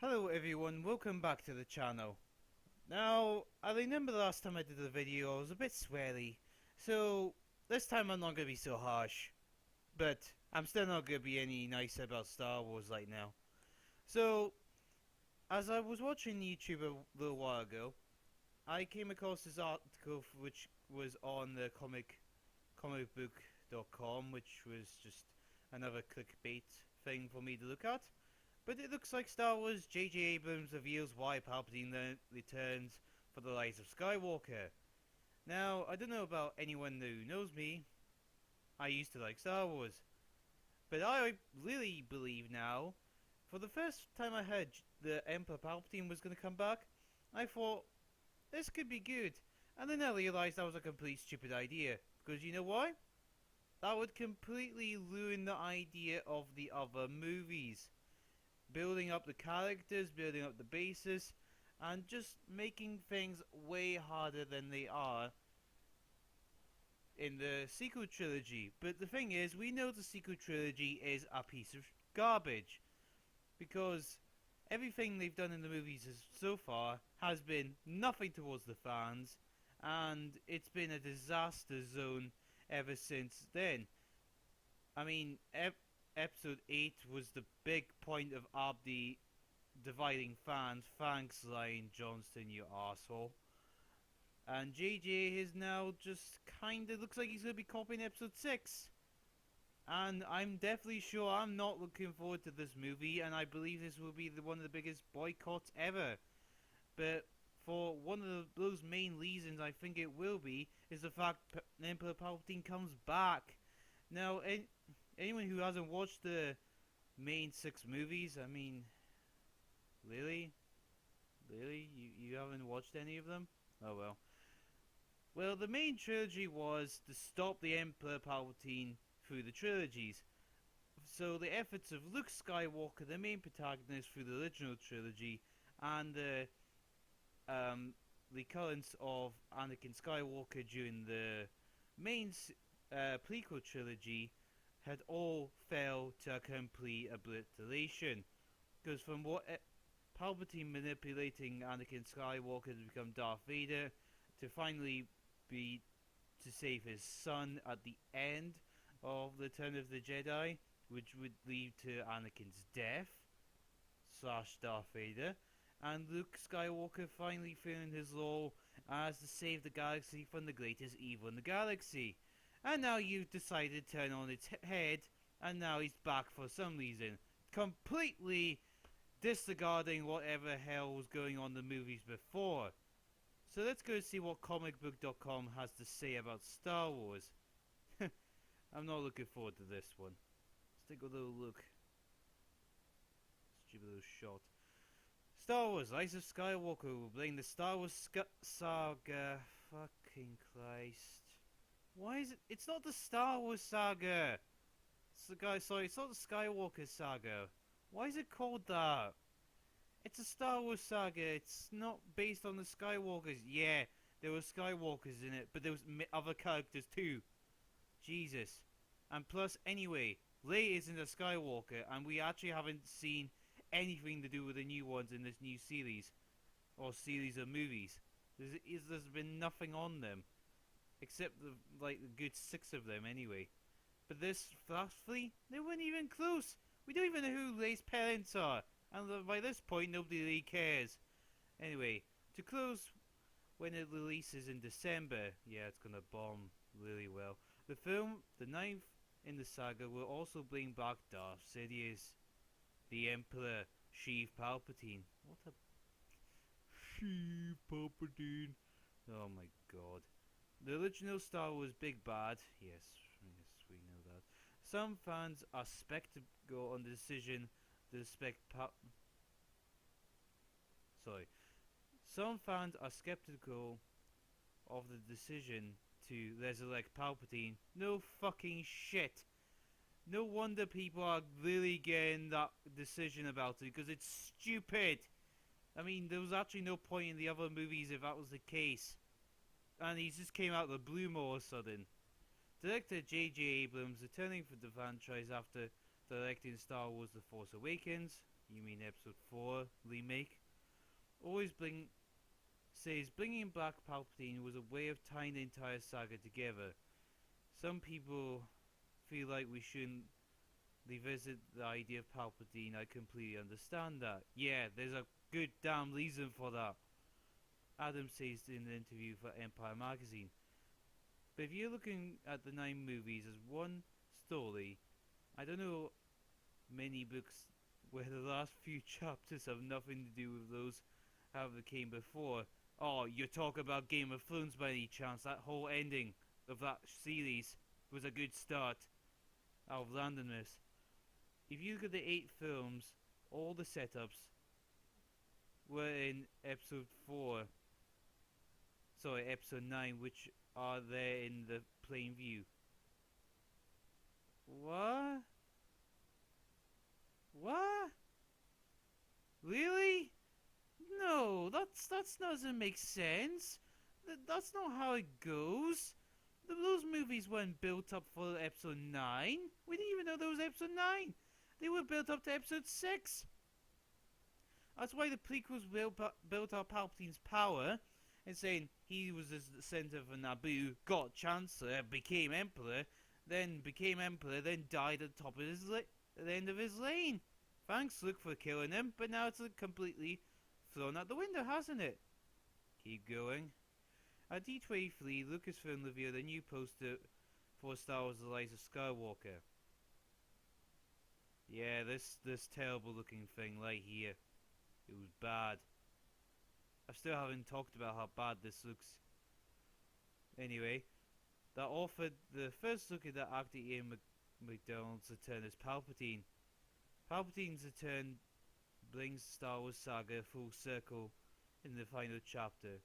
Hello everyone, welcome back to the channel. Now, I remember the last time I did a video I was a bit sweary, so this time I'm not going to be so harsh. But I'm still not going to be any nicer about Star Wars right now. So, as I was watching YouTube a little while ago, I came across this article which was on the comicbook.com, which was just another clickbait thing for me to look at. But it looks like Star Wars J.J. Abrams reveals why Palpatine returns for the Rise of Skywalker. Now, I don't know about anyone who knows me. I used to like Star Wars. But I really believe now, for the first time I heard the Emperor Palpatine was going to come back, I thought, this could be good. And then I realised that was a complete stupid idea. Because you know why? That would completely ruin the idea of the other movies. Building up the characters, building up the basis, and just making things way harder than they are in the sequel trilogy. But the thing is, we know the sequel trilogy is a piece of garbage, because everything they've done in the movies so far has been nothing towards the fans, and it's been a disaster zone ever since then. I mean, Episode 8 was the big point of Abdi dividing fans. Thanks, Ryan Johnston, you asshole. And JJ is now just kinda looks like he's gonna be copying Episode 6. And I'm definitely sure I'm not looking forward to this movie, and I believe this will be one of the biggest boycotts ever. But for one of those main reasons I think it will be, is the fact Emperor Palpatine comes back. Now, anyone who hasn't watched the main 6 movies, I mean, really? Really? You haven't watched any of them? Oh well. Well, the main trilogy was to stop the Emperor Palpatine through the trilogies. So the efforts of Luke Skywalker, the main protagonist through the original trilogy, and the recurrence of Anakin Skywalker during the main prequel trilogy had all fell to a complete obliteration. Because from what Palpatine manipulating Anakin Skywalker to become Darth Vader, to finally be to save his son at the end of the Return of the Jedi, which would lead to Anakin's death / Darth Vader, and Luke Skywalker finally feeling his role as to save the galaxy from the greatest evil in the galaxy. And now you've decided to turn on its head, and now he's back for some reason, completely disregarding whatever hell was going on in the movies before. So let's go see what comicbook.com has to say about Star Wars. I'm not looking forward to this one. Let's take a little look. Stupid little shot. Star Wars Rise of Skywalker will bring the Star Wars saga. Fucking Christ. Why is it? It's not the Star Wars saga. It's the guy. Sorry, it's not the Skywalker saga. Why is it called that? It's a Star Wars saga. It's not based on the Skywalkers. Yeah, there were Skywalkers in it, but there was other characters too. Jesus. And plus, anyway, Rey isn't a Skywalker, and we actually haven't seen anything to do with the new ones in this new series, or series of movies. There's been nothing on them. Except the good 6 of them anyway. But this last 3, they weren't even close. We don't even know who Rey's parents are. And by this point, nobody really cares. Anyway, to close, when it releases in December, yeah, it's gonna bomb really well. The film, the 9th in the saga, will also bring back Darth Sidious, the Emperor, Sheev Palpatine. What a... Sheev Palpatine. Oh my god. The original Star Wars Big Bad, yes, we know that. Some fans are skeptical on the decision to respect Some fans are skeptical of the decision to resurrect Palpatine. No fucking shit. No wonder people are really getting that decision about it, because it's stupid. I mean, there was actually no point in the other movies if that was the case. And he just came out of the blue all of a sudden. Director J.J. Abrams returning for the franchise after directing Star Wars The Force Awakens. You mean Episode 4 remake? Always says bringing back Palpatine was a way of tying the entire saga together. Some people feel like we shouldn't revisit the idea of Palpatine. I completely understand that. Yeah, there's a good damn reason for that. Abrams says in an interview for Empire magazine. But if you're looking at the 9 movies as one story, I don't know many books where the last few chapters have nothing to do with those that came before. Oh, you're talking about Game of Thrones by any chance? That whole ending of that series was a good start out of randomness. If you look at the 8 films, all the setups were in episode 4. Sorry, episode 9, which are there in the plain view. What? What? Really? No, that doesn't make sense. That's not how it goes. Those movies weren't built up for episode 9. We didn't even know there was episode 9. They were built up to episode 6. That's why the prequels built up Palpatine's power and saying he was the center of Naboo, got Chancellor, became Emperor, then died at the top of the end of his reign. Thanks, Luke, for killing him, but now it's completely thrown out the window, hasn't it? Keep going. At D23, Lucasfilm revealed a new poster for Star Wars: The Rise of Skywalker. Yeah, this terrible looking thing right here. It was bad. I still haven't talked about how bad this looks. Anyway, that offered the first look at the actor Ian McDonald's return as Palpatine. Palpatine's return brings Star Wars saga full circle in the final chapter.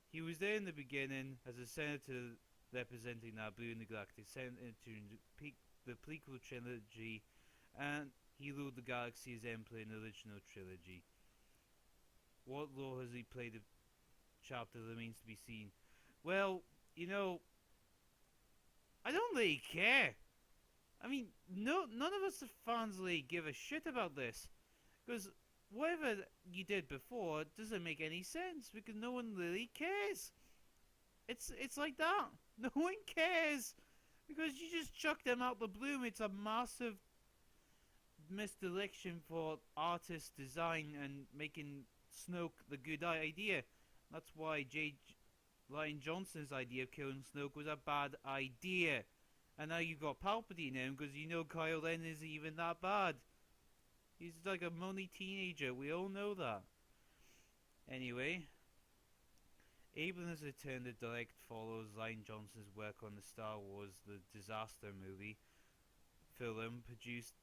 He was there in the beginning as a senator representing Naboo in the Galactic Senate in the prequel trilogy, and he ruled the galaxy as Emperor in the original trilogy. What role has he played in the chapter remains to be seen. Well, you know, I don't really care. I mean, none of us fans really give a shit about this, because whatever you did before doesn't make any sense, because no one really cares. It's like that. No one cares, because you just chuck them out the blue. It's a massive misdirection for artist design and making Snoke the good idea. That's why J. Rian Johnson's idea of killing Snoke was a bad idea. And now you've got Palpatine in because you know Kylo Ren isn't even that bad. He's like a moany teenager, we all know that. Anyway, Abrams returned to direct follows Rian Johnson's work on the Star Wars The Disaster movie film, produced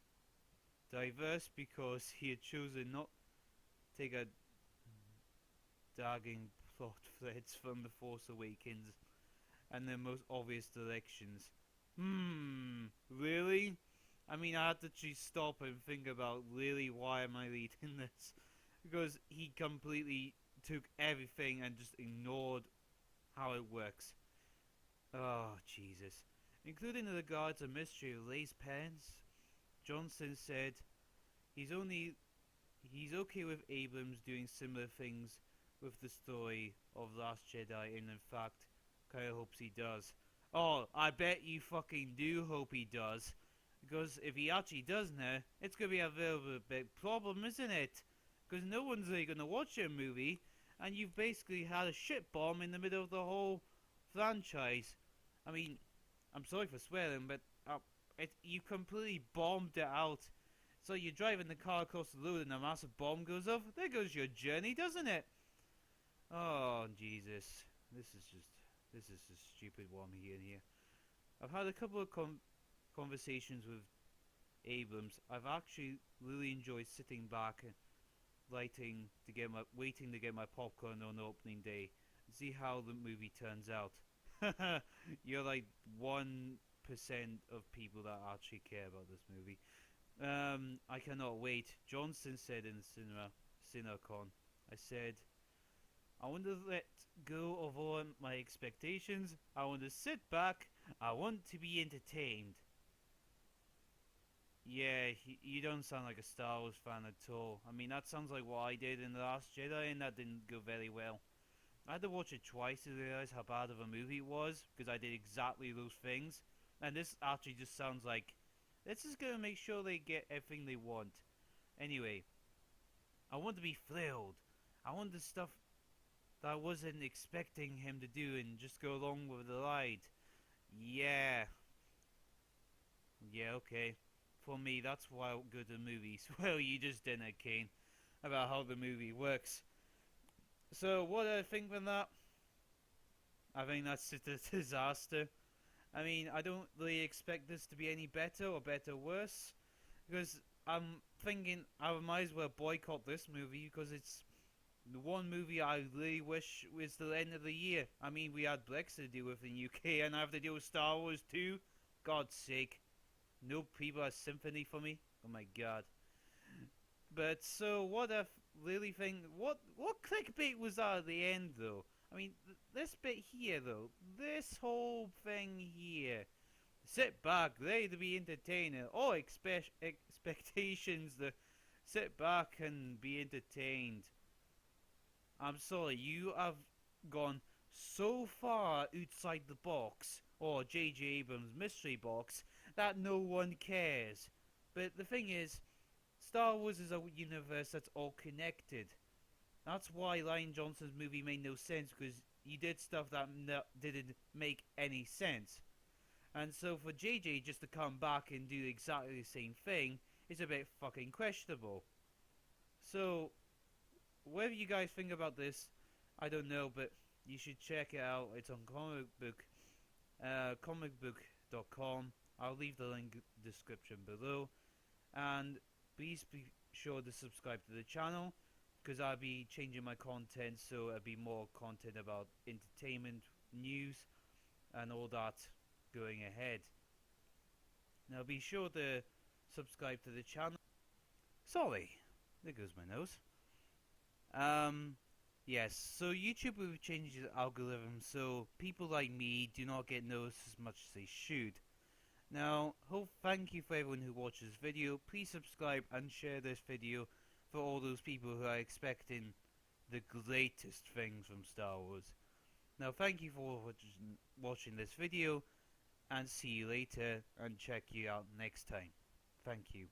diverse because he had chosen not to take a dagging plot threads from The Force Awakens and the most obvious directions. Really? I mean, I had to just stop and think about, really, why am I reading this? Because he completely took everything and just ignored how it works. Oh, Jesus. Including the regards a mystery of Rey's parents, Johnson said he's okay with Abrams doing similar things with the story of Last Jedi, and in fact, Kyle hopes he does. Oh, I bet you fucking do hope he does. Because if he actually does now, it's going to be a very big problem, isn't it? Because no one's really going to watch your movie, and you've basically had a shit bomb in the middle of the whole franchise. I mean, I'm sorry for swearing, but you completely bombed it out. So you're driving the car across the road and a massive bomb goes off. There goes your journey, doesn't it? Oh, Jesus. This is a stupid one here. I've had a couple of conversations with Abrams. I've actually really enjoyed sitting back and waiting to get my popcorn on opening day and see how the movie turns out. You're like 1% of people that actually care about this movie. I cannot wait. Johnson said in CinemaCon, I said, I want to let go of all my expectations. I want to sit back. I want to be entertained. Yeah, you don't sound like a Star Wars fan at all. I mean, that sounds like what I did in The Last Jedi, and that didn't go very well. I had to watch it twice to realize how bad of a movie it was, because I did exactly those things. And this actually just sounds like, this is gonna make sure they get everything they want. Anyway, I want to be thrilled. I want the stuff that I wasn't expecting him to do and just go along with the ride. Yeah, yeah, okay. For me, that's why I go to movies. Well, you just didn't, Kane, about how the movie works. So, what do I think of that? I think that's just a disaster. I mean, I don't really expect this to be any better or better or worse, because I'm thinking I might as well boycott this movie because it's the one movie I really wish was the end of the year. I mean, we had Brexit to deal with in UK, and I have to deal with Star Wars too. God's sake, no people are symphony for me. Oh my god. But so what I really think, what clickbait was that at the end though? I mean, this bit here though, this whole thing here. Sit back, ready to be entertained. All expectations to sit back and be entertained. I'm sorry, you have gone so far outside the box, or J.J. Abrams' mystery box, that no one cares. But the thing is, Star Wars is a universe that's all connected. That's why Ryan Johnson's movie made no sense, because he did stuff that didn't make any sense. And so for JJ just to come back and do exactly the same thing is a bit fucking questionable. So, whatever you guys think about this, I don't know, but you should check it out. It's on comicbook.com. I'll leave the link description below. And please be sure to subscribe to the channel, because I'll be changing my content, so it'll be more content about entertainment, news, and all that going ahead. Now be sure to subscribe to the channel. Sorry, there goes my nose. Yes, so YouTube will change the algorithm so people like me do not get noticed as much as they should. Now, thank you for everyone who watched this video. Please subscribe and share this video for all those people who are expecting the greatest things from Star Wars. Now, thank you for watching this video, and see you later, and check you out next time. Thank you.